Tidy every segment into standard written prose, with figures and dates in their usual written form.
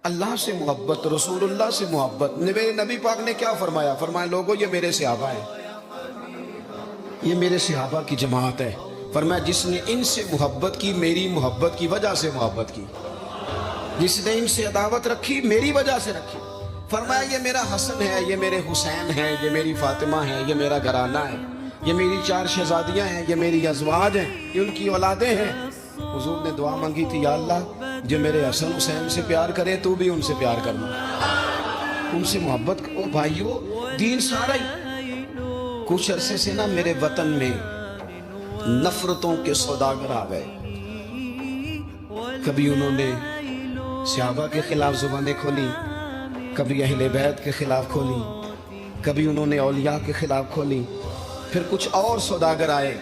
اللہ سے محبت، رسول اللہ سے محبت. میرے نبی پاک نے کیا فرمایا؟ فرمایا لوگوں یہ میرے صحابہ ہیں، یہ میرے صحابہ کی جماعت ہے. فرمایا جس نے ان سے محبت کی میری محبت کی وجہ سے محبت کی، جس نے ان سے عداوت رکھی میری وجہ سے رکھی. فرمایا یہ میرا حسن ہے، یہ میرے حسین ہے، یہ میری فاطمہ ہے، یہ میرا گھرانہ ہے، یہ میری 4 شہزادیاں ہیں، یہ میری ازواج ہیں، یہ ان کی اولادیں ہیں. حضور نے دعا مانگی تھی، یا اللہ جو میرے حسن حسین سے پیار کرے تو بھی ان سے پیار کرنا، ان سے محبت. او بھائیو، دین سارا ہی. کچھ عرصے سے نا میرے وطن میں نفرتوں کے سوداگر آ گئے. کبھی انہوں نے صحابہ کے خلاف زبانیں کھولی، کبھی اہل بیت کے خلاف کھولی، کبھی انہوں نے اولیاء کے خلاف کھولی. پھر کچھ اور سوداگر آئے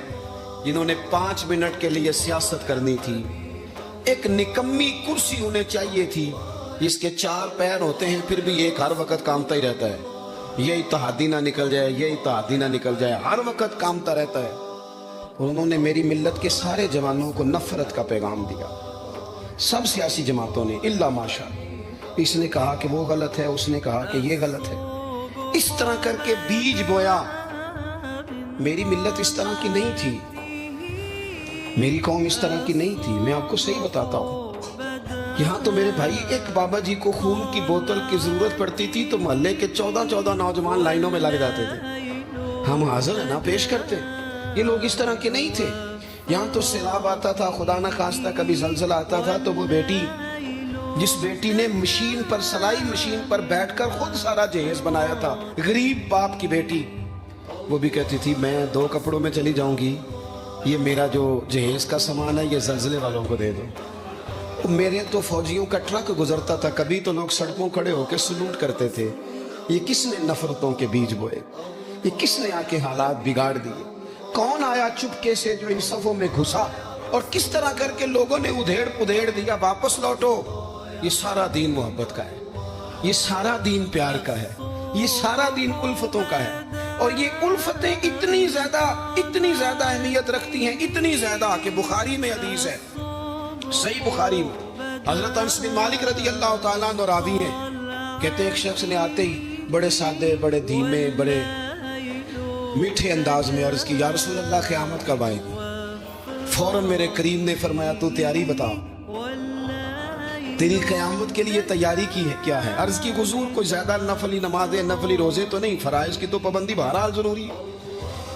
جنہوں نے 5 منٹ کے لیے سیاست کرنی تھی. ایک نکمی کرسی انہیں چاہیے تھی جس کے 4 پیر ہوتے ہیں پھر بھی ایک ہر وقت کامتا ہی رہتا ہے، یہ اتحادی نہ نکل جائے، یہ اتحادی نہ نکل جائے، ہر وقت کامتا رہتا ہے. انہوں نے میری ملت کے سارے جوانوں کو نفرت کا پیغام دیا، سب سیاسی جماعتوں نے الا ماشاء. اس نے کہا کہ وہ غلط ہے، اس نے کہا کہ یہ غلط ہے. اس طرح کر کے بیج بویا. میری ملت اس طرح کی نہیں تھی، میری قوم اس طرح کی نہیں تھی. میں آپ کو صحیح بتاتا ہوں، یہاں تو میرے بھائی ایک بابا جی کو خون کی بوتل کی ضرورت پڑتی تھی تو محلے کے 14 نوجوان لائنوں میں لگ جاتے تھے، ہم حاضر ہیں نا پیش کرتے. یہ لوگ اس طرح کے نہیں تھے. یہاں تو سیلاب آتا تھا، خدا نہ خواستہ کبھی زلزلہ آتا تھا تو وہ بیٹی، جس بیٹی نے مشین پر، سلائی مشین پر بیٹھ کر خود سارا جہیز بنایا تھا، غریب باپ کی بیٹی، وہ بھی کہتی تھی میں 2 کپڑوں میں چلی جاؤں گی، یہ میرا جو جہیز کا سامان ہے یہ زلزلے والوں کو دے دو. میرے تو فوجیوں کا ٹرک گزرتا تھا، کبھی تو لوگ سڑکوں کھڑے ہو کے سلوٹ کرتے تھے. یہ کس نے نفرتوں کے بیج بوئے؟ یہ کس نے آ کے حالات بگاڑ دیے؟ کون آیا چپکے سے جو ان صفوں میں گھسا اور کس طرح کر کے لوگوں نے ادھیڑ پدھیڑ دیا، واپس لوٹو. یہ سارا دین محبت کا ہے، یہ سارا دین پیار کا ہے، یہ سارا دین الفتوں کا ہے. اور یہ الفتیں اتنی زیادہ اہمیت رکھتی ہیں، اتنی زیادہ کہ بخاری میں حدیث ہے، صحیح بخاری میں، حضرت انس بن مالک رضی اللہ تعالیٰ عنہ راوی ہیں، کہتے ایک شخص نے آتے ہی بڑے سادے، بڑے دھیمے، بڑے میٹھے انداز میں عرض کی، یا رسول اللہ قیامت کب آئے گی؟ فوراً میرے کریم نے فرمایا تو تیاری بتا، تیری قیامت کے لیے تیاری کی ہے کیا ہے؟ عرض کی حضور کوئی زیادہ نفلی نمازیں، نفلی روزے تو نہیں، فرائض کی تو پابندی بہرحال ضروری ہے،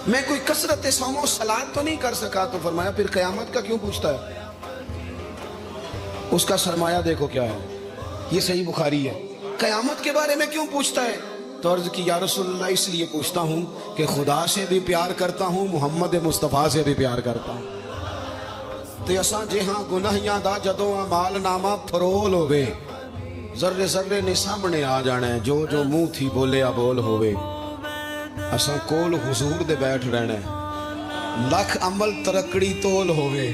میں کوئی کثرت صوم و صلات تو نہیں کر سکا. تو فرمایا پھر قیامت کا کیوں پوچھتا ہے؟ اس کا سرمایہ دیکھو کیا ہے. یہ صحیح بخاری ہے. قیامت کے بارے میں کیوں پوچھتا ہے؟ تو عرض کی یا رسول اللہ اس لیے پوچھتا ہوں کہ خدا سے بھی پیار کرتا ہوں، محمد مصطفیٰ سے بھی پیار کرتا ہوں. تو اساں جہاں گناہیاں دا جدوں اعمال نامہ پھرول ہوئے، ذرے ذرے نے سامنے آ جانا ہے، جو جو منہ تھی بولیا بول ہوئے. اساں کول حضور دے بیٹھ رہنا ہے، لکھ عمل ترکڑی تول ہوئے،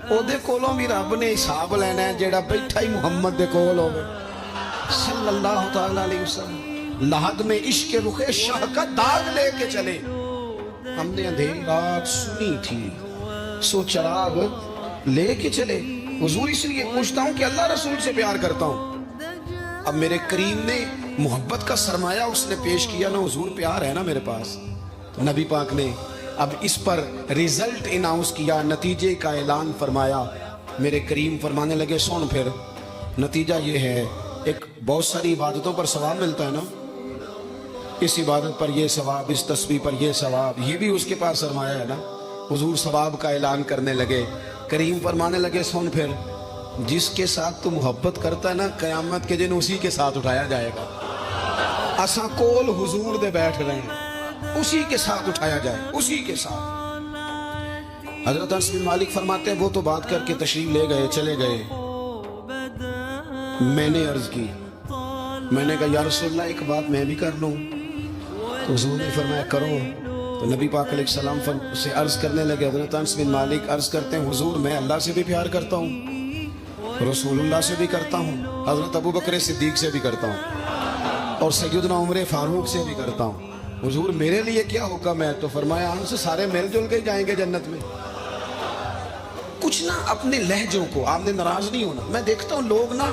او دے کولوں بھی رب نے حساب لینا ہے جیڑا بیٹھا ہی محمد دے کول ہوئے صلی اللہ تعالیٰ علیہ وسلم. لحد میں عشق رخ شاہ کا داغ لے کے چلے، ہم نے اندھیری رات سنی تھی سو چراغ لے کے چلے. حضور اس لیے پوچھتا ہوں کہ اللہ رسول سے پیار کرتا ہوں. اب میرے کریم نے محبت کا سرمایہ اس نے پیش کیا نا، حضور پیار ہے نا میرے پاس. تو نبی پاک نے اب اس پر ریزلٹ اناؤنس کیا، نتیجے کا اعلان فرمایا. میرے کریم فرمانے لگے سن پھر نتیجہ یہ ہے، ایک بہت ساری عبادتوں پر ثواب ملتا ہے نا، اس عبادت پر یہ ثواب، اس تسبیح پر یہ ثواب، یہ بھی اس کے پاس سرمایہ ہے نا. حضور ثواب کا اعلان کرنے لگے. کریم فرمانے لگے سن پھر جس کے ساتھ تو محبت کرتا ہے نا، قیامت کے دن اسی کے ساتھ اٹھایا جائے گا. اساں کول حضور دے بیٹھ رہے ہیں، اسی کے ساتھ اٹھایا جائے، اسی کے ساتھ. حضرت انس بن مالک فرماتے ہیں وہ تو بات کر کے تشریف لے گئے، چلے گئے. میں نے عرض کی، میں نے کہا یا رسول اللہ ایک بات میں بھی کر لوں. تو حضور نے فرمایا کرو. تو نبی پاک علیہ السلام سے عرض کرنے لگے. حضرت انس بن مالک عرض کرتے ہیں حضور میں اللہ سے بھی پیار کرتا ہوں، رسول اللہ سے بھی کرتا ہوں، حضرت ابو بکر صدیق سے بھی کرتا ہوں، اور سیدنا عمر فاروق سے بھی کرتا ہوں. حضور میرے لیے کیا حکم ہے؟ تو فرمایا ہم سے سارے مل جل کے جائیں گے جنت میں. کچھ نہ اپنے لہجوں کو، آپ نے ناراض نہیں ہونا. میں دیکھتا ہوں لوگ نا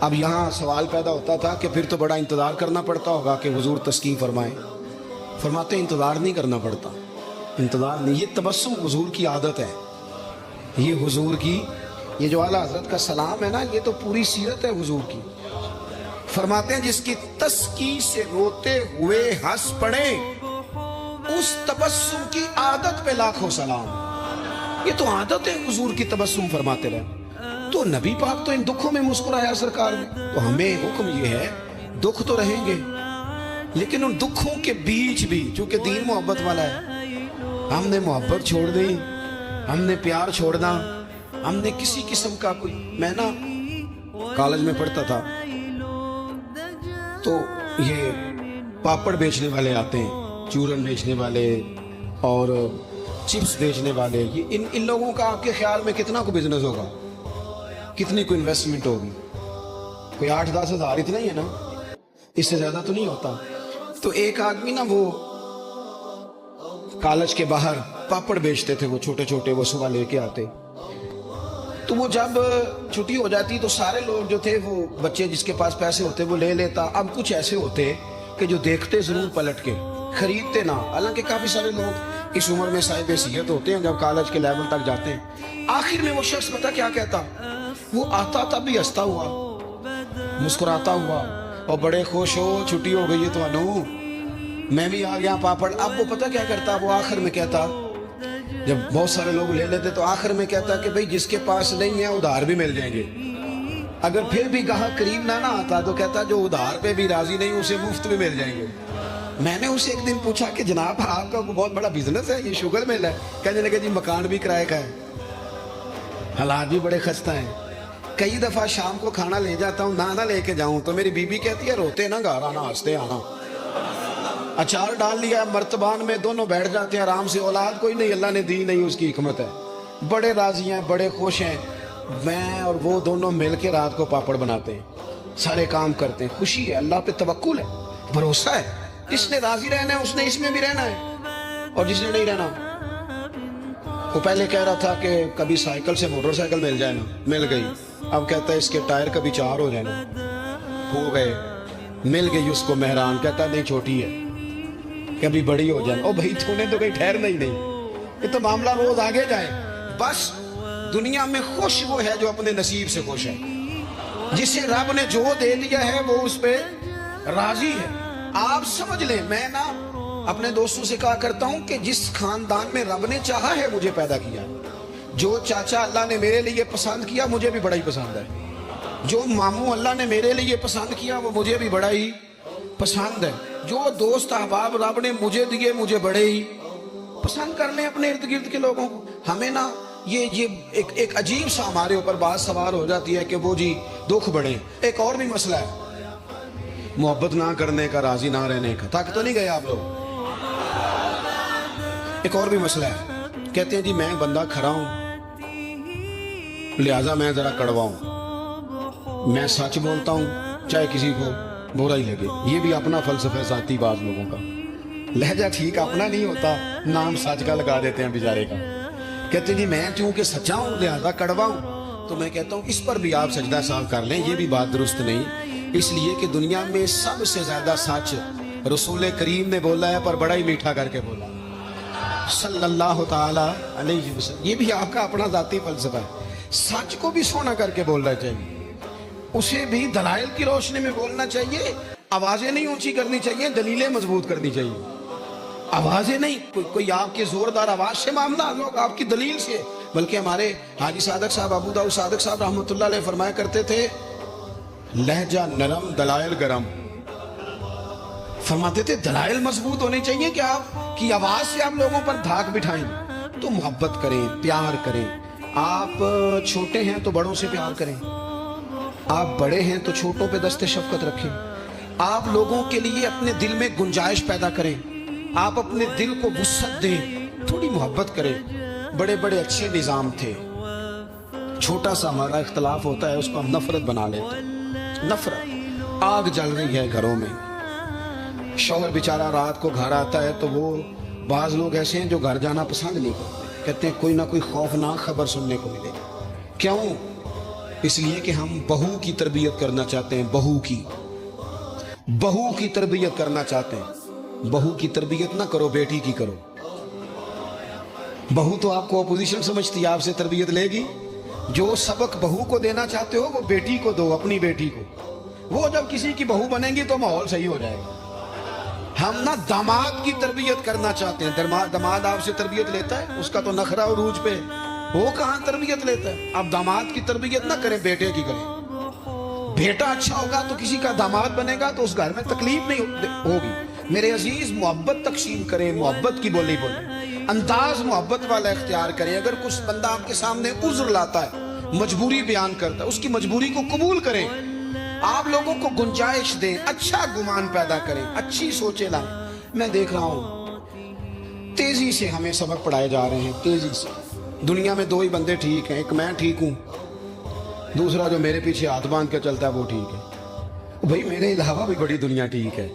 اب یہاں سوال پیدا ہوتا تھا کہ پھر تو بڑا انتظار کرنا پڑتا ہوگا کہ حضور تسکین فرمائیں. فرماتے انتظار نہیں کرنا پڑتا, انتظار نہیں, یہ تبسم حضور کی عادت ہے. یہ حضور کی, یہ جو اعلیٰ حضرت کا سلام ہے نا, یہ تو پوری سیرت ہے حضور کی. فرماتے ہیں جس کی تسکی سے روتے ہوئے ہنس پڑے اس تبسم کی عادت پہ لاکھوں سلام. یہ تو عادت ہے حضور کی تبسم فرماتے رہے. تو نبی پاک تو ان دکھوں میں مسکرایا سرکار نے, تو ہمیں حکم یہ ہے دکھ تو رہیں گے لیکن ان دکھوں کے بیچ بھی, چونکہ دین محبت والا ہے, ہم نے محبت چھوڑ دی, ہم نے پیار چھوڑنا, ہم نے کسی قسم کا کوئی, میں نا کالج میں پڑھتا تھا تو یہ پاپڑ بیچنے والے آتے ہیں, چورن بیچنے والے اور چپس بیچنے والے, یہ ان لوگوں کا آپ کے خیال میں کتنا کو بزنس ہوگا, کتنی کو انویسٹمنٹ ہوگی؟ کوئی 8-10 ہزار اتنا ہی ہے نا, اس سے زیادہ تو نہیں ہوتا. تو ایک آدمی نا وہ کالج کے باہر پاپڑ بیچتے تھے, وہ چھوٹے چھوٹے, وہ صبح لے کے آتے. تو وہ جب چھٹی ہو جاتی تو سارے لوگ جو تھے, وہ بچے جس کے پاس پیسے ہوتے وہ لے لیتا. اب کچھ ایسے ہوتے کہ جو دیکھتے ضرور پلٹ کے, خریدتے نہ. حالانکہ کافی سارے لوگ اس عمر میں صاحب حیثیت ہوتے ہیں جب کالج کے لیول تک جاتے ہیں. آخر میں وہ شخص پتہ کیا کہتا, وہ آتا تب بھی ہنستا ہوا, مسکراتا ہوا, اور بڑے خوش ہو چھٹی ہو گئی ہے تو انو میں بھی آ گیا پاپڑ. اب وہ پتہ کیا کرتا, وہ آخر میں کہتا, جب بہت سارے لوگ لے لیتے تو آخر میں کہتا کہ بھئی جس کے پاس نہیں ہے ادھار بھی مل جائیں گے. اگر پھر بھی گاہک قریب نہ آتا تو کہتا جو ادھار پہ بھی راضی نہیں اسے مفت بھی مل جائیں گے. میں نے اسے ایک دن پوچھا کہ جناب آپ کا بہت بڑا بزنس ہے, یہ شوگر مل ہے؟ کہنے لگے جی مکان بھی کرائے کا ہے, حالات بھی بڑے خستہ ہیں. کئی دفعہ شام کو کھانا لے جاتا ہوں, نہ لے کے جاؤں تو میری بیوی کہتی ہے روتے نہ گھر آنا, ہنستے آنا. اچار ڈال لیا مرتبان میں, دونوں بیٹھ جاتے ہیں آرام سے. اولاد کوئی نہیں, اللہ نے دی نہیں, اس کی حکمت ہے. بڑے راضی ہیں, بڑے خوش ہیں. میں اور وہ دونوں مل کے رات کو پاپڑ بناتے ہیں, سارے کام کرتے ہیں. خوشی ہے, اللہ پہ توکل ہے, بھروسہ ہے. جس نے راضی رہنا ہے اس نے اس میں بھی رہنا ہے, اور جس نے نہیں رہنا, وہ پہلے کہہ رہا تھا کہ کبھی سائیکل سے موٹر سائیکل مل جائے نا, مل گئی. اب کہتا ہے اس کے ٹائر کبھی 4 ہو جائے نا, ہو گئے. مل گئی اس کو مہران, کہتا نہیں چھوٹی ہے کبھی بڑی ہو جائے. او بھائی تو نے تو کہیں ٹھہرنا ہی نہیں, یہ تو معاملہ روز آگے جائے. بس دنیا میں خوش وہ ہے جو اپنے نصیب سے خوش ہے, جسے رب نے جو دے دیا ہے وہ اس پہ راضی ہے. آپ سمجھ لیں, میں نا اپنے دوستوں سے کہا کرتا ہوں کہ جس خاندان میں رب نے چاہا ہے مجھے پیدا کیا, جو چاچا اللہ نے میرے لیے پسند کیا مجھے بھی بڑا ہی پسند ہے, جو ماموں اللہ نے میرے لیے پسند کیا وہ مجھے بھی بڑا ہی پسند ہے, جو دوست احباب رب نے مجھے دیے مجھے بڑے ہی پسند کر لیں اپنے ارد گرد کے لوگوں کو. ہمیں نا یہ ایک عجیب سا ہمارے اوپر بات سوار ہو جاتی ہے کہ وہ جی دکھ بڑھے. ایک اور بھی مسئلہ ہے, محبت نہ کرنے کا, راضی نہ رہنے کا. تھک تو نہیں گئے آپ لوگ؟ ایک اور بھی مسئلہ ہے, کہتے ہیں جی میں بندہ کھرا ہوں لہذا میں ذرا کڑوا ہوں, میں سچ بولتا ہوں چاہے کسی کو برا ہی لگے. یہ بھی اپنا فلسفہ ذاتی بعض لوگوں کا. لہجہ ٹھیک اپنا نہیں ہوتا, نام سچ کا لگا دیتے ہیں بیچارے کا. کہتے ہیں جی میں چونکہ سچا ہوں لہذا کڑوا ہوں. تو میں کہتا ہوں اس پر بھی آپ سجدہ صاف کر لیں, یہ بھی بات درست نہیں. اس لیے کہ دنیا میں سب سے زیادہ سچ رسول کریم نے بولا ہے, پر بڑا ہی میٹھا کر کے بولا صلی اللہ تعالی علیہ وسلم. یہ بھی آپ کا اپنا ذاتی فلسفہ ہے. سچ کو بھی سونا کر کے بولنا چاہیے, اسے بھی دلائل کی روشنی میں بولنا چاہیے. آوازیں نہیں اونچی کرنی چاہیے, دلیلیں مضبوط کرنی چاہیے. آوازیں نہیں, کوئی آپ کے زوردار آواز سے معاملہ, لوگ آپ کی دلیل سے. بلکہ ہمارے حاجی صادق صاحب, ابو داؤد صادق صاحب رحمۃ اللہ علیہ فرمایا کرتے تھے لہجہ نرم دلائل گرم. فرماتے تھے دلائل مضبوط ہونے چاہیے کہ آپ کی آواز سے آپ لوگوں پر دھاک بٹھائیں. تو محبت کریں, پیار کریں. آپ چھوٹے ہیں تو بڑوں سے پیار کریں, آپ بڑے ہیں تو چھوٹوں پہ دست شفقت رکھیں. آپ لوگوں کے لیے اپنے دل میں گنجائش پیدا کریں, آپ اپنے دل کو وسعت دیں, تھوڑی محبت کریں. بڑے بڑے اچھے نظام تھے, چھوٹا سا ہمارا اختلاف ہوتا ہے اس کو ہم نفرت بنا لیتے ہیں. نفرت, آگ جل رہی ہے گھروں میں, شوہر بیچارہ رات کو گھر آتا ہے تو وہ بعض لوگ ایسے ہیں جو گھر جانا پسند نہیں کرتے, کہتے ہیں کوئی نہ کوئی خوفناک خبر سننے کو ملے. کیوں؟ اس لیے کہ ہم بہو کی تربیت کرنا چاہتے ہیں، بہو کی تربیت کرنا چاہتے ہیں۔ بہو کی تربیت نہ کرو، بیٹی کی کرو۔ بہو تو آپ کو اپوزیشن سمجھتی ہے، آپ سے تربیت لے گی۔ جو سبق بہو کو دینا چاہتے ہو وہ بیٹی کو دو، اپنی بیٹی کو۔ وہ جب کسی کی بہو بنیں گی تو ماحول صحیح ہو جائے گا۔ ہم نہ داماد کی تربیت کرنا چاہتے ہیں۔ داماد آپ سے تربیت لیتا ہے، اس کا تو نخرہ عروج پہ، وہ کہاں تربیت لیتا ہے؟ آپ داماد کی تربیت نہ کریں، بیٹے کی کریں۔ بیٹا اچھا ہوگا تو کسی کا داماد بنے گا تو اس گھر میں تکلیف نہیں ہوگی۔ میرے عزیز، محبت تقسیم کریں، محبت کی بولی بولیں، انداز محبت والا اختیار کریں۔ اگر کچھ بندہ آپ کے سامنے عذر لاتا ہے، مجبوری بیان کرتا ہے، اس کی مجبوری کو قبول کریں۔ آپ لوگوں کو گنجائش دیں، اچھا گمان پیدا کریں، اچھی سوچیں لائیں۔ میں دیکھ رہا ہوں تیزی سے ہمیں سبق پڑھائے جا رہے ہیں، تیزی سے۔ دنیا میں دو ہی بندے ٹھیک ہیں، ایک میں ٹھیک ہوں، دوسرا جو میرے پیچھے ہاتھ باندھ کے چلتا ہے وہ ٹھیک ہے۔ بھائی میرے علاوہ بھی بڑی دنیا ٹھیک ہے۔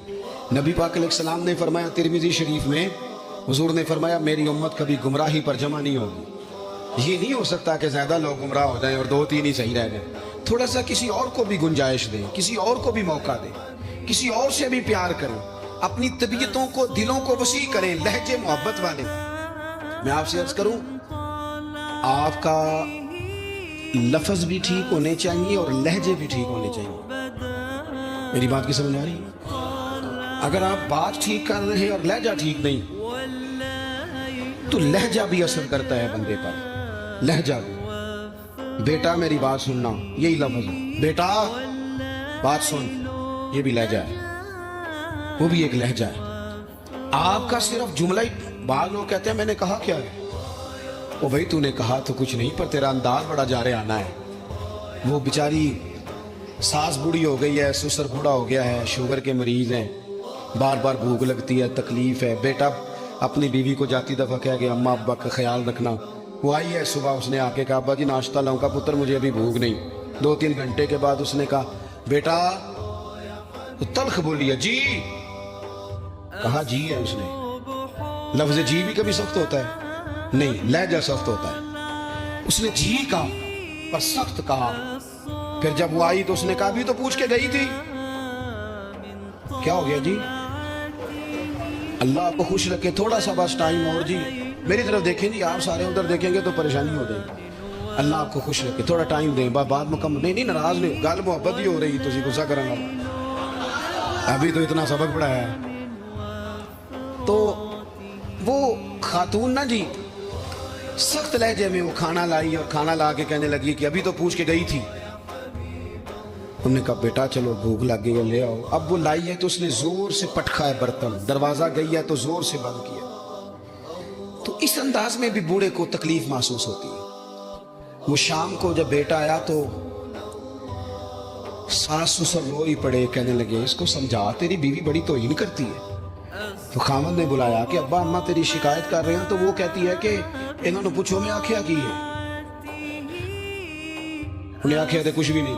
نبی پاک علیہ السلام نے فرمایا ترمذی شریف میں، حضور نے فرمایا میری امت کبھی گمراہی پر جمع نہیں ہوگی۔ یہ نہیں ہو سکتا کہ زیادہ لوگ گمراہ ہو جائیں اور دو تین ہی صحیح رہ جائیں۔ تھوڑا سا کسی اور کو بھی گنجائش دیں، کسی اور کو بھی موقع دیں، کسی اور سے بھی پیار کریں، اپنی طبیعتوں کو، دلوں کو وسیع کریں، لہجے محبت والے۔ میں آپ سے عرض کروں، آپ کا لفظ بھی ٹھیک ہونے چاہیے اور لہجے بھی ٹھیک ہونے چاہیے۔ میری بات کی سمجھ آ رہی ہے؟ اگر آپ بات ٹھیک کر رہے ہیں اور لہجہ ٹھیک نہیں تو لہجہ بھی اثر کرتا ہے بندے پر، لہجہ بھی۔ بیٹا میری بات سننا، یہی لفظ ہے، بیٹا بات سن، یہ بھی لہجہ ہے، وہ بھی ایک لہجہ ہے۔ آپ کا صرف جملہ ہی، بعض لوگ کہتے ہیں میں نے کہا کیا ہے؟ او بھائی تو نے کہا تو کچھ نہیں، پر تیرا انداز بڑا جارے آنا ہے۔ وہ بیچاری ساس بوڑھی ہو گئی ہے، سسر بوڑھا ہو گیا ہے، شوگر کے مریض ہیں، بار بار بھوک لگتی ہے، تکلیف ہے۔ بیٹا اپنی بیوی کو جاتی دفعہ کہہ گیا اماں ابا کا خیال رکھنا۔ وہ آئی ہے صبح، اس نے آ کے کہا ابا جی ناشتہ لاؤں؟ کا پتر مجھے ابھی بھوک نہیں۔ 2-3 گھنٹے کے بعد اس نے کہا بیٹا، تلخ بولی ہے جی، کہا جی ہے اس نے۔ لفظ جی بھی کبھی سخت ہوتا ہے؟ نہیں، لہجہ سخت ہوتا ہے۔ اس نے جی کہا پر سخت کہا۔ پھر جب وہ آئی تو اس نے کہا بھی تو پوچھ کے گئی تھی، کیا ہو گیا جی؟ اللہ آپ کو خوش رکھے، تھوڑا سا بس ٹائم اور جی، میری طرف دیکھیں جی، آپ سارے ادھر دیکھیں گے تو پریشانی ہو جائے گی۔ اللہ آپ کو خوش رکھے، تھوڑا ٹائم دیں، بات مکمل نہیں ناراض نہیں، گل محبت ہی ہو رہی، تو غصہ کرنا، ابھی تو اتنا سبق پڑھایا ہے۔ تو وہ خاتون نا جی سخت لہجے میں وہ کھانا لائی اور کھانا لا کے کہنے لگی کہ ابھی تو پوچھ کے گئی تھی۔ ہم نے کہا بیٹا چلو بھوک لگ گئی ہے لے آؤ۔ اب وہ لائی ہے تو اس نے زور سے پٹکا ہے برتن، دروازہ گئی ہے تو زور سے بند کیا۔ تو اس انداز میں بھی بوڑھے کو تکلیف محسوس ہوتی ہے۔ وہ شام کو جب بیٹا آیا تو ساس سسر رو ہی پڑے، کہنے لگے اس کو سمجھا، تیری بیوی بڑی توہین کرتی ہے۔ تو خامد نے بلایا کہ ابا اماں تیری شکایت کر رہے ہیں، تو وہ کہتی ہے کہ انہوں نے پوچھو میں آکھیا کی ہے؟ انہیں آکھیا تھے کچھ بھی نہیں۔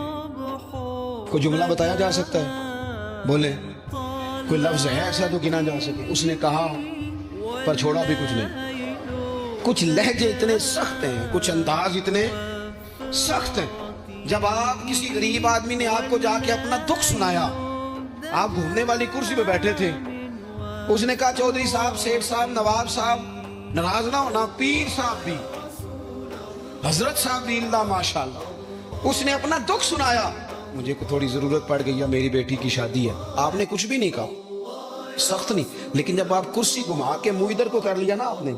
کوئی جملہ بتایا جا سکتا ہے؟ بولے کوئی لفظ ہے ایسا تو گنا جا سکے؟ اس نے کہا پر چھوڑا بھی کچھ نہیں۔ کچھ لہجے اتنے سخت ہیں، کچھ انداز اتنے سخت ہیں۔ جب آپ کسی غریب آدمی نے آپ کو جا کے اپنا دکھ سنایا، آپ گھومنے والی کرسی پہ بیٹھے تھے، اس نے کہا چودھری صاحب، سیٹھ صاحب، نواب صاحب ناراض نہ ہونا، پیر صاحب بھی، حضرت صاحب بھی، اللہ ماشاءاللہ، اس نے اپنا دکھ سنایا، مجھے تھوڑی ضرورت پڑ گئی ہے، میری بیٹی کی شادی ہے۔ آپ نے کچھ بھی نہیں کہا، سخت نہیں، لیکن جب آپ کرسی گھما کے منہ ادھر کو کر لیا نا آپ نے،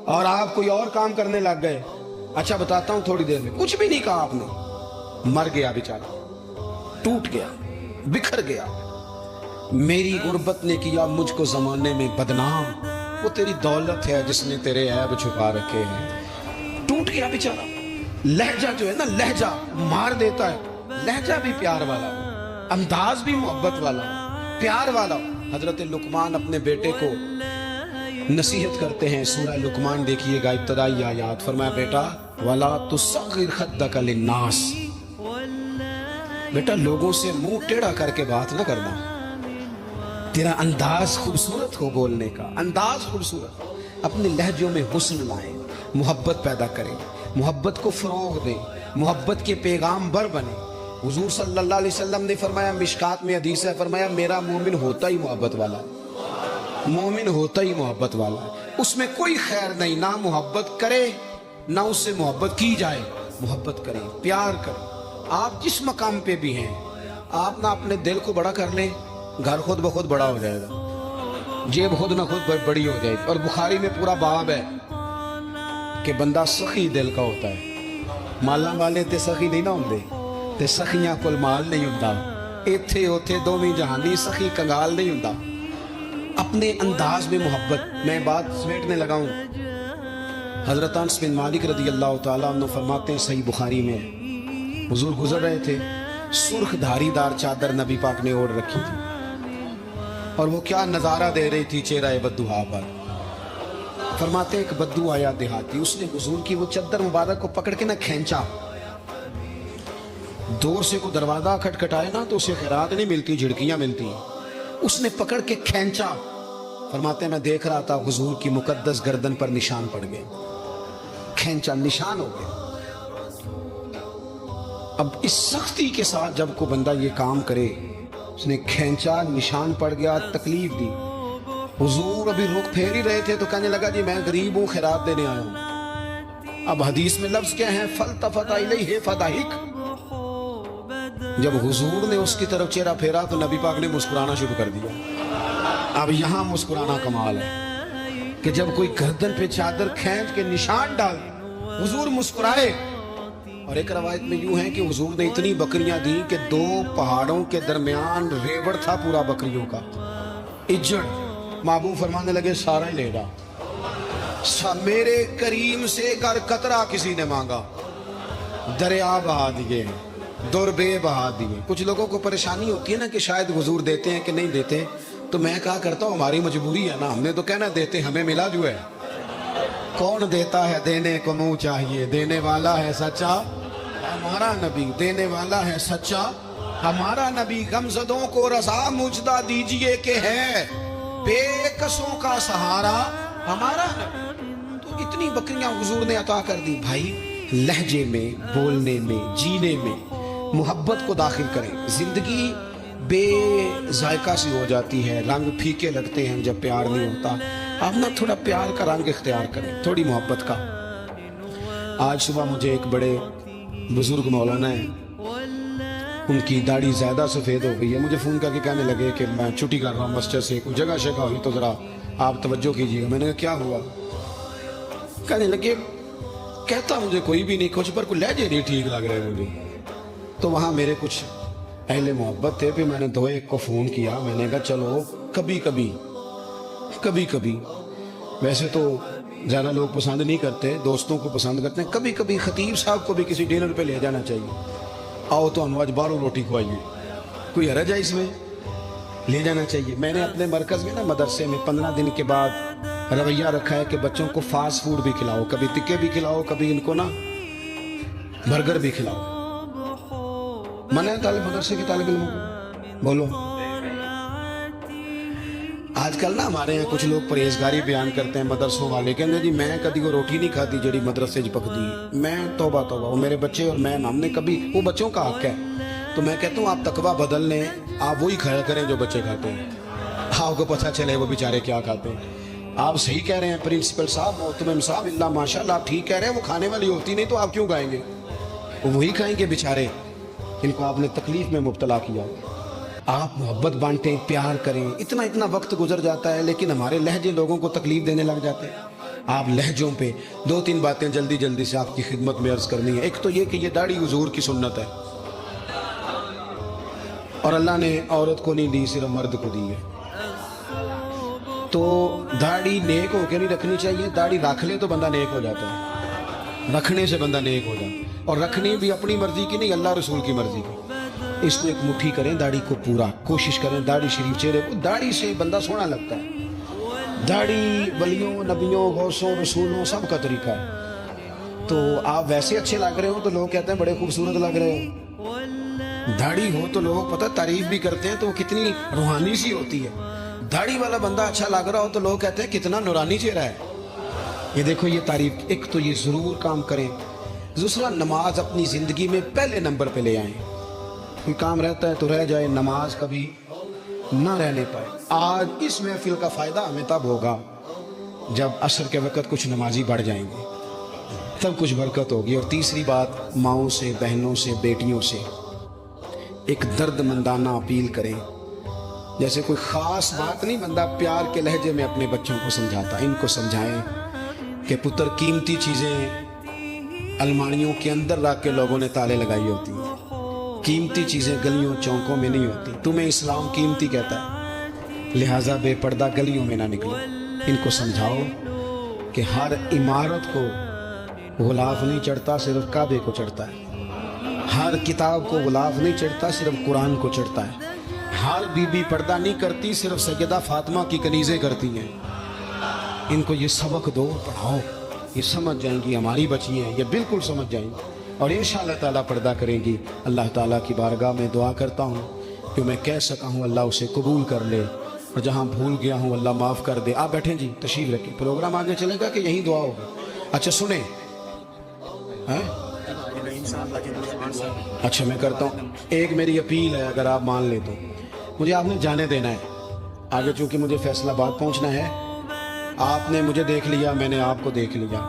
اور آپ کوئی اور کام کرنے لگ گئے، اچھا بتاتا ہوں تھوڑی دیر میں، کچھ بھی نہیں کہا آپ نے، مر گیا بیچارہ، ٹوٹ گیا، بکھر گیا۔ میری غربت نے کیا مجھ کو زمانے میں بدنام، وہ تیری دولت ہے جس نے تیرے عیب چھپا رکھے ہیں۔ ٹوٹ گیا بیچارہ۔ لہجہ جو ہے نا، لہجہ مار دیتا ہے، لہجہ بھی پیار والا ہو، انداز بھی محبت والا ہو، پیار والا ہو۔ حضرت لقمان اپنے بیٹے کو نصیحت کرتے ہیں، سورہ لقمان دیکھیے گا، ابتدائی آیات، فرمایا بیٹا وَلَا تُصَغِّرْ خَدَّكَ لِلنَّاسِ، بیٹا لوگوں سے منہ ٹیڑھا کر کے بات نہ کرنا، تیرا انداز خوبصورت ہو، بولنے کا انداز خوبصورت، اپنے لہجوں میں حسن لائیں، محبت پیدا کریں، محبت کو فروغ دیں، محبت کے پیغام بر بنے۔ حضور صلی اللہ علیہ وسلم نے فرمایا، مشکات میں حدیث ہے، فرمایا میرا مومن ہوتا ہی محبت والا ہے، مومن ہوتا ہی محبت والا ہے، اس میں کوئی خیر نہیں، نہ محبت کرے نہ اس سے محبت کی جائے، محبت کریں، پیار کریں۔ آپ جس مقام پہ بھی ہیں، آپ نہ اپنے دل کو بڑا کر لیں، گھر خود بخود بڑا ہو جائے گا، جیب خود نہ خود بڑی ہو جائے گی۔ اور بخاری میں پورا باب ہے کہ بندہ سخی دل کا ہوتا ہے، مالا والے تے سخی نہیں نہ ہوندے، تے سخیاں کول مال نہیں ہوندا، ایتھے اوتھے دوویں جہانی سخی کنگال نہیں ہوندا۔ اپنے انداز میں محبت۔ میں بات سمیٹنے لگا ہوں۔ حضرت انس بن مالک رضی اللہ تعالیٰ عنہ فرماتے ہیں، صحیح بخاری میں، حضور گزر رہے تھے، سرخ دھاری دار چادر نبی پاک نے اوڑھ رکھی تھی، اور وہ کیا نظارہ دے رہی تھی چہرہ بدوہا پر۔ فرماتے ایک بدو آیا دیہاتی، اس نے حضور کی وہ چادر مبارک کو پکڑ کے نہ کھینچا، دور سے کوئی دروازہ کھٹکھٹائے نا تو اسے خیرات نہیں ملتی، جھڑکیاں ملتی ہیں، اس نے پکڑ کے کھینچا۔ فرماتے میں دیکھ رہا تھا حضور کی مقدس گردن پر نشان پڑ گئے، کھینچا، نشان ہو گئے۔ اب اس سختی کے ساتھ جب کوئی بندہ یہ کام کرے، اس نے کھینچا، نشان پڑ گیا، تکلیف دی، حضور ابھی رخ پھیر ہی رہے تھے تو کہنے لگا جی میں غریب ہوں، خیرات دینے آیا ہوں۔ اب حدیث میں لفظ کیا ہیں؟ فَالْتَفَتَ إِلَيْهِ فَضَحِكَ۔ جب حضور نے اس کی طرف چہرہ پھیرا تو نبی پاک نے مسکرانا شروع کر دیا۔ اب یہاں مسکرانا کمال ہے کہ جب کوئی گردن پہ چادر کھینچ کے نشان ڈال، حضور مسکرائے۔ اور ایک روایت میں یوں ہے کہ حضور نے اتنی بکریاں دی کہ 2 پہاڑوں کے درمیان ریوڑ تھا پورا بکریوں کا، اجڑ۔ محبوب فرمانے لگے سارا ہی لے گا، میرے کریم سے گر قطرہ کسی نے مانگا، دریا بہا دیے، دربے بہا دیے۔ کچھ لوگوں کو پریشانی ہوتی ہے نا کہ شاید حضور دیتے ہیں کہ نہیں دیتے، تو میں کہا کرتا ہوں ہماری مجبوری ہے نا، ہم نے تو کہنا دیتے، ہمیں ملا جو ہے۔ کون دیتا ہے؟ دینے کو منہ چاہیے، دینے والا ہے سچا ہمارا نبی، دینے والا ہے سچا ہمارا نبی۔ غمزدوں کو رضا مجدہ دیجئے کہ ہے بے کسوں کا سہارا ہمارا نبی۔ تو اتنی بکریاں حضور نے عطا کر دی۔ بھائی لہجے میں، بولنے میں، جینے میں محبت کو داخل کریں۔ زندگی بے ذائقہ سی ہو جاتی ہے، رنگ پھیکے لگتے ہیں جب پیار نہیں ہوتا۔ آپ نہ تھوڑا پیار کا رنگ اختیار کریں، تھوڑی محبت کا۔ آج صبح مجھے ایک بڑے بزرگ مولانا ہیں، ان کی داڑھی زیادہ سفید ہو گئی ہے، مجھے فون کر کے کہنے لگے کہ میں چھٹی کر رہا ہوں مسجد سے، کوئی جگہ شگہ ہوئی تو ذرا آپ توجہ کیجیے گا۔ میں نے کہا کیا ہوا؟ کہنے لگے کہتا مجھے کوئی بھی نہیں کچھ، پر کوئی لہجے نہیں ٹھیک لگ رہے مجھے۔ تو وہاں میرے کچھ اہل محبت تھے، پھر میں نے 2-1 کو فون کیا، میں نے کہا چلو کبھی کبھی ویسے تو زیادہ لوگ پسند نہیں کرتے، دوستوں کو پسند کرتے ہیں، کبھی کبھی خطیب صاحب کو بھی کسی ڈنر پہ لے جانا چاہیے۔ آؤ تو ہم آج باہروں روٹی کھوائیے، کوئی حرج ہے اس میں؟ لے جانا چاہیے۔ میں نے اپنے مرکز میں نا مدرسے میں 15 دن کے بعد رویہ رکھا ہے کہ بچوں کو فاسٹ فوڈ بھی کھلاؤ، کبھی تکے بھی کھلاؤ، کبھی ان کو نا برگر بھی کھلاؤ۔ منع ہے مدرسے کے طالب علموں کو؟ بولو۔ آج کل نا ہمارے یہاں کچھ لوگ پرہیزگاری بیان کرتے ہیں مدرسوں والے، کہتے ہیں جی میں کدی وہ روٹی نہیں کھاتی جڑی مدرسے پکتی، میں توبہ وہ میرے بچے اور میں ہم نے کبھی، وہ بچوں کا حق ہے۔ تو میں کہتا ہوں آپ تقویٰ بدل لیں، آپ وہی کھایا کریں جو بچے کھاتے ہیں، آپ کو پتہ چلے وہ بیچارے کیا کھاتے ہیں۔ آپ صحیح کہہ رہے ہیں پرنسپل صاحب، محترم صاحب، اللہ ماشاءاللہ آپ ٹھیک کہہ رہے ہیں، وہ کھانے والی ہوتی نہیں تو آپ کیوں کھائیں گے؟ وہ وہی کھائیں گے بیچارے، ان کو آپ نے تکلیف میں مبتلا کیا۔ آپ محبت بانٹیں، پیار کریں۔ اتنا وقت گزر جاتا ہے لیکن ہمارے لہجے لوگوں کو تکلیف دینے لگ جاتے ہیں۔ آپ لہجوں پہ 2-3 باتیں جلدی سے آپ کی خدمت میں عرض کرنی ہے۔ ایک تو یہ کہ یہ داڑھی حضور کی سنت ہے، اور اللہ نے عورت کو نہیں دی، صرف مرد کو دی ہے۔ تو داڑھی نیک ہو کے نہیں رکھنی چاہیے، داڑھی رکھ لے تو بندہ نیک ہو جاتا ہے، رکھنے سے بندہ نیک ہو جاتا ہے، اور رکھنی بھی اپنی مرضی کی نہیں، اللہ رسول کی مرضی کی۔ اس کو ایک مٹھی کریں، داڑھی کو پورا کوشش کریں، داڑھی شریف چہرے کو، داڑھی سے بندہ سونا لگتا ہے۔ داڑھی ولیوں، نبیوں، غوثوں، رسولوں سب کا طریقہ ہے۔ تو آپ ویسے اچھے لگ رہے ہو تو لوگ کہتے ہیں بڑے خوبصورت لگ رہے ہو، داڑھی ہو تو لوگ پتہ تعریف بھی کرتے ہیں، تو وہ کتنی روحانی سی ہوتی ہے۔ داڑھی والا بندہ اچھا لگ رہا ہو تو لوگ کہتے ہیں کتنا نورانی چہرہ ہے۔ یہ دیکھو یہ تعریف۔ ایک تو یہ ضرور کام کریں دوسرا نماز اپنی زندگی میں پہلے نمبر پہ لے آئیں. کوئی کام رہتا ہے تو رہ جائے, نماز کبھی نہ رہنے پائے. آج اس محفل کا فائدہ ہمیں تب ہوگا جب عصر کے وقت کچھ نمازی بڑھ جائیں گے, تب کچھ برکت ہوگی. اور تیسری بات, ماؤں سے, بہنوں سے, بیٹیوں سے ایک درد مندانہ اپیل کریں. جیسے کوئی خاص بات نہیں, بندہ پیار کے لہجے میں اپنے بچوں کو سمجھاتا, ان کو سمجھائیں کہ پتر قیمتی چیزیں الماریوں کے اندر رکھ کے لوگوں نے تالے لگائی ہوتی ہیں, قیمتی چیزیں گلیوں چوکوں میں نہیں ہوتی. تمہیں اسلام قیمتی کہتا ہے, لہٰذا بے پردہ گلیوں میں نہ نکلو. ان کو سمجھاؤ کہ ہر عمارت کو غلاف نہیں چڑھتا, صرف کعبے کو چڑھتا ہے. ہر کتاب کو غلاف نہیں چڑھتا, صرف قرآن کو چڑھتا ہے. ہر بی بی پردہ نہیں کرتی, صرف سیدہ فاطمہ کی کنیزیں کرتی ہیں. ان کو یہ سبق دو, پڑھاؤ, یہ سمجھ جائیں گی. ہماری بچی ہیں, یہ بالکل سمجھ جائیں گی اور انشاءاللہ تعالیٰ پردہ کریں گی. اللہ تعالیٰ کی بارگاہ میں دعا کرتا ہوں کہ میں کہہ سکا ہوں اللہ اسے قبول کر لے, اور جہاں بھول گیا ہوں اللہ معاف کر دے. آپ بیٹھیں جی, تشریف رکھیں. پروگرام آگے چلے گا کہ یہیں دعا ہوگا؟ اچھا سنیں, اچھا میں کرتا ہوں. ایک میری اپیل ہے, اگر آپ مان لیں تو مجھے آپ نے جانے دینا ہے آگے, چونکہ مجھے فیصلہ آباد پہنچنا ہے. آپ نے مجھے دیکھ لیا, میں نے آپ کو دیکھ لیا,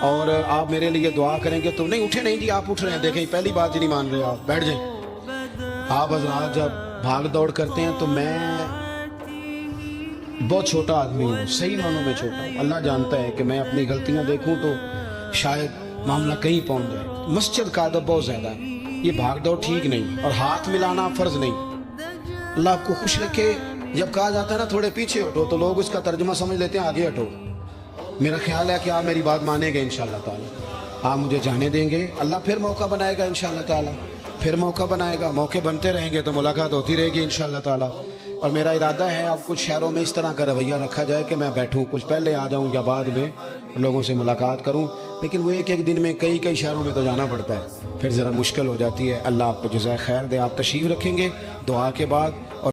اور آپ میرے لیے دعا کریں گے تو نہیں اٹھے نہیں جی, آپ اٹھ رہے ہیں, دیکھیں پہلی بات ہی نہیں مان رہے, آپ بیٹھ جائیں. آپ حضرات جب بھاگ دوڑ کرتے ہیں تو میں بہت چھوٹا آدمی ہوں, صحیح معنوں میں چھوٹا ہوں. اللہ جانتا ہے کہ میں اپنی غلطیاں دیکھوں تو شاید معاملہ کہیں پہنچ جائے. مسجد کا ادب بہت زیادہ ہے, یہ بھاگ دوڑ ٹھیک نہیں, اور ہاتھ ملانا فرض نہیں. اللہ آپ کو خوش رکھے. جب کہا جاتا ہے نا تھوڑے پیچھے ہٹو, تو لوگ اس کا ترجمہ سمجھ لیتے ہیں آگے ہٹو. میرا خیال ہے کہ آپ میری بات مانیں گے انشاءاللہ تعالی, آپ مجھے جانے دیں گے. اللہ پھر موقع بنائے گا انشاءاللہ تعالی, پھر موقع بنائے گا. موقع بنتے رہیں گے تو ملاقات ہوتی رہے گی انشاءاللہ تعالی. اور میرا ارادہ ہے اب کچھ شہروں میں اس طرح کا رویہ رکھا جائے کہ میں بیٹھوں, کچھ پہلے آ جاؤں یا بعد میں لوگوں سے ملاقات کروں, لیکن وہ ایک دن میں کئی شہروں میں تو جانا پڑتا ہے, پھر ذرا مشکل ہو جاتی ہے. اللہ آپ کو جزائے خیر دے. آپ تشریف رکھیں گے دعا کے بعد. اور